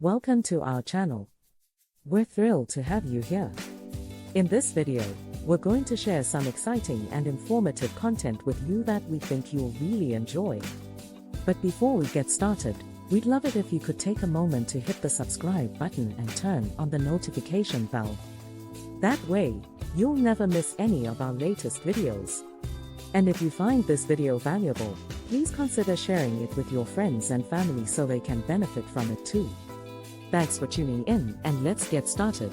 Welcome to our channel. We're thrilled to have you here. In this video, we're going to share some exciting and informative content with you that we think you'll really enjoy. But before we get started, we'd love it if you could take a moment to hit the subscribe button and turn on the notification bell. That way, you'll never miss any of our latest videos. And if you find this video valuable, please consider sharing it with your friends and family so they can benefit from it too. Thanks for tuning in, and let's get started.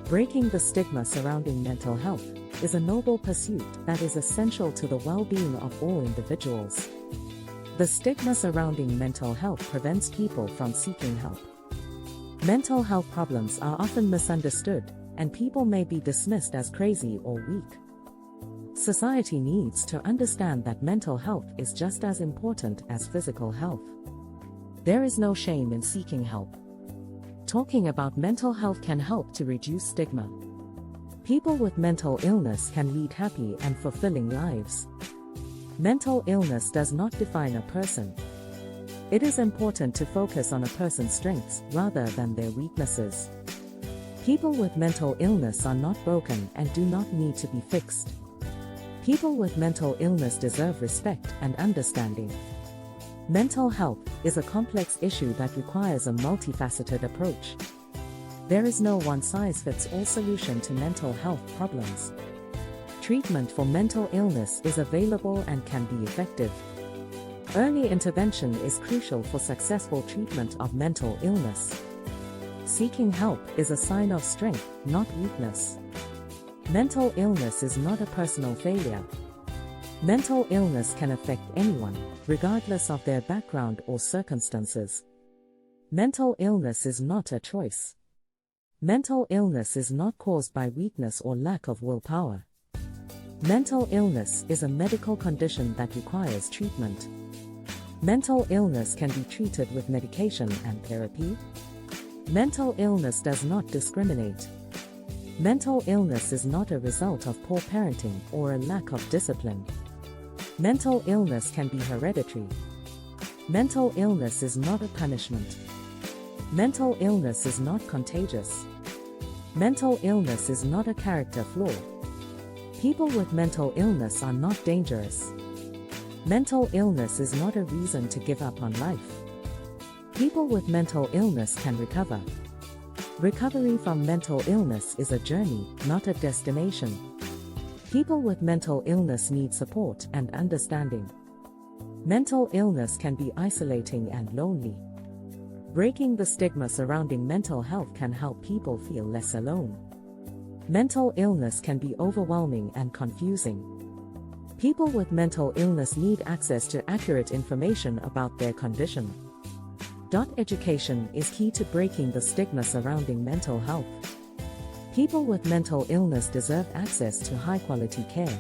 Breaking the stigma surrounding mental health is a noble pursuit that is essential to the well-being of all individuals. The stigma surrounding mental health prevents people from seeking help. Mental health problems are often misunderstood, and people may be dismissed as crazy or weak. Society needs to understand that mental health is just as important as physical health. There is no shame in seeking help. Talking about mental health can help to reduce stigma. People with mental illness can lead happy and fulfilling lives. Mental illness does not define a person. It is important to focus on a person's strengths rather than their weaknesses. People with mental illness are not broken and do not need to be fixed. People with mental illness deserve respect and understanding. Mental health is a complex issue that requires a multifaceted approach. There is no one-size-fits-all solution to mental health problems. Treatment for mental illness is available and can be effective. Early intervention is crucial for successful treatment of mental illness. Seeking help is a sign of strength, not weakness. Mental illness is not a personal failure. Mental illness can affect anyone, regardless of their background or circumstances. Mental illness is not a choice. Mental illness is not caused by weakness or lack of willpower. Mental illness is a medical condition that requires treatment. Mental illness can be treated with medication and therapy. Mental illness does not discriminate. Mental illness is not a result of poor parenting or a lack of discipline. Mental illness can be hereditary. Mental illness is not a punishment. Mental illness is not contagious. Mental illness is not a character flaw. People with mental illness are not dangerous. Mental illness is not a reason to give up on life. People with mental illness can recover. Recovery from mental illness is a journey, not a destination. People with mental illness need support and understanding. Mental illness can be isolating and lonely. Breaking the stigma surrounding mental health can help people feel less alone. Mental illness can be overwhelming and confusing. People with mental illness need access to accurate information about their condition. Education is key to breaking the stigma surrounding mental health. People with mental illness deserve access to high-quality care.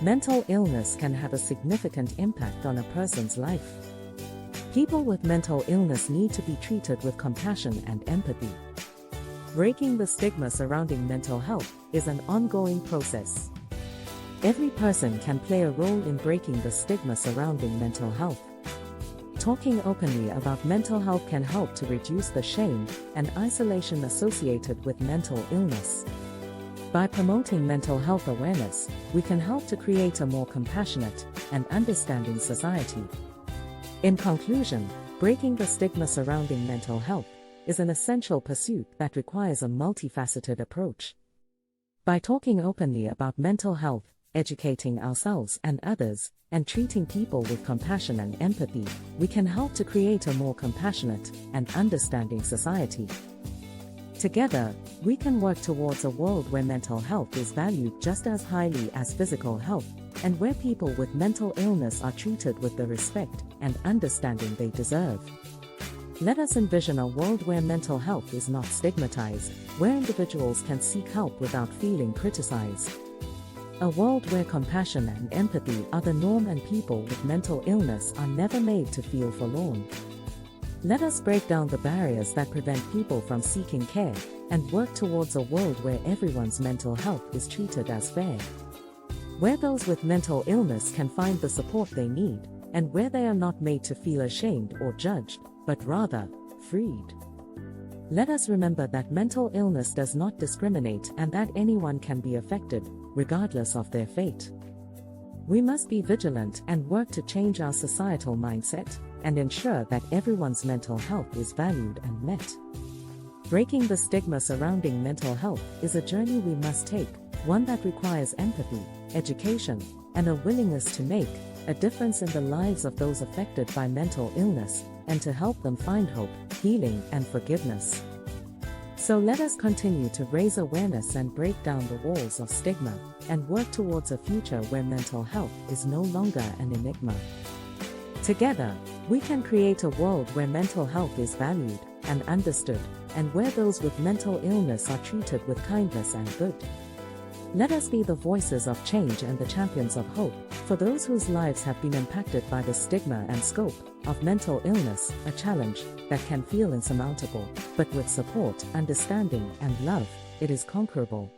Mental illness can have a significant impact on a person's life. People with mental illness need to be treated with compassion and empathy. Breaking the stigma surrounding mental health is an ongoing process. Every person can play a role in breaking the stigma surrounding mental health. Talking openly about mental health can help to reduce the shame and isolation associated with mental illness. By promoting mental health awareness, we can help to create a more compassionate and understanding society. In conclusion, breaking the stigma surrounding mental health is an essential pursuit that requires a multifaceted approach. By talking openly about mental health, educating ourselves and others, and treating people with compassion and empathy, we can help to create a more compassionate and understanding society. Together, we can work towards a world where mental health is valued just as highly as physical health, and where people with mental illness are treated with the respect and understanding they deserve. Let us envision a world where mental health is not stigmatized, where individuals can seek help without feeling criticized. A world where compassion and empathy are the norm and people with mental illness are never made to feel forlorn. Let us break down the barriers that prevent people from seeking care, and work towards a world where everyone's mental health is treated as fair. Where those with mental illness can find the support they need, and where they are not made to feel ashamed or judged, but rather, freed. Let us remember that mental illness does not discriminate and that anyone can be affected, regardless of their fate. We must be vigilant and work to change our societal mindset and ensure that everyone's mental health is valued and met. Breaking the stigma surrounding mental health is a journey we must take, one that requires empathy, education, and a willingness to make a difference in the lives of those affected by mental illness, and to help them find hope, healing, and forgiveness. So let us continue to raise awareness and break down the walls of stigma, and work towards a future where mental health is no longer an enigma. Together, we can create a world where mental health is valued and understood, and where those with mental illness are treated with kindness and good. Let us be the voices of change and the champions of hope for those whose lives have been impacted by the stigma and scope of mental illness, a challenge that can feel insurmountable, but with support, understanding, and love, it is conquerable.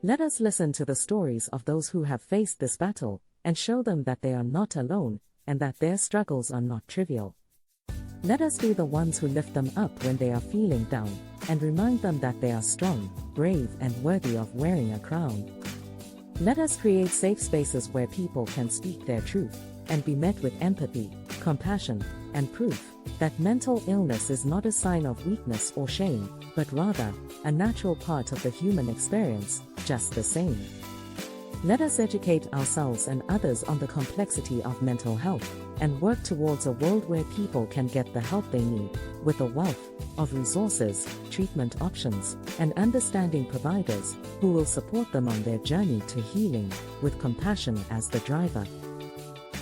Let us listen to the stories of those who have faced this battle, and show them that they are not alone, and that their struggles are not trivial. Let us be the ones who lift them up when they are feeling down, and remind them that they are strong, brave, and worthy of wearing a crown. Let us create safe spaces where people can speak their truth, and be met with empathy, compassion, and proof that mental illness is not a sign of weakness or shame, but rather a natural part of the human experience, just the same. Let us educate ourselves and others on the complexity of mental health, and work towards a world where people can get the help they need, with a wealth of resources, treatment options, and understanding providers who will support them on their journey to healing, with compassion as the driver.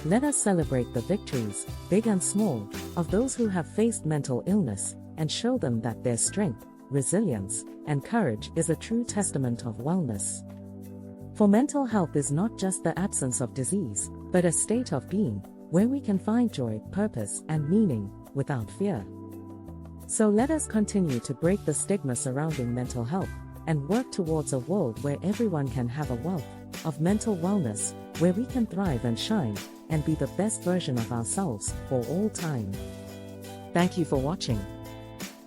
Let us celebrate the victories, big and small, of those who have faced mental illness, and show them that their strength, resilience, and courage is a true testament of wellness. For mental health is not just the absence of disease, but a state of being, where we can find joy, purpose, and meaning, without fear. So let us continue to break the stigma surrounding mental health, and work towards a world where everyone can have a wealth of mental wellness, where we can thrive and shine, and be the best version of ourselves for all time. Thank you for watching.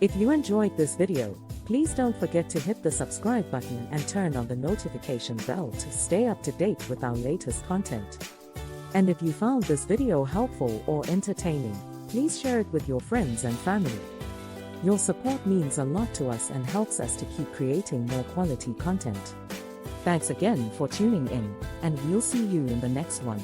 If you enjoyed this video, please don't forget to hit the subscribe button and turn on the notification bell to stay up to date with our latest content. And if you found this video helpful or entertaining, please share it with your friends and family. Your support means a lot to us and helps us to keep creating more quality content. Thanks again for tuning in, and we'll see you in the next one.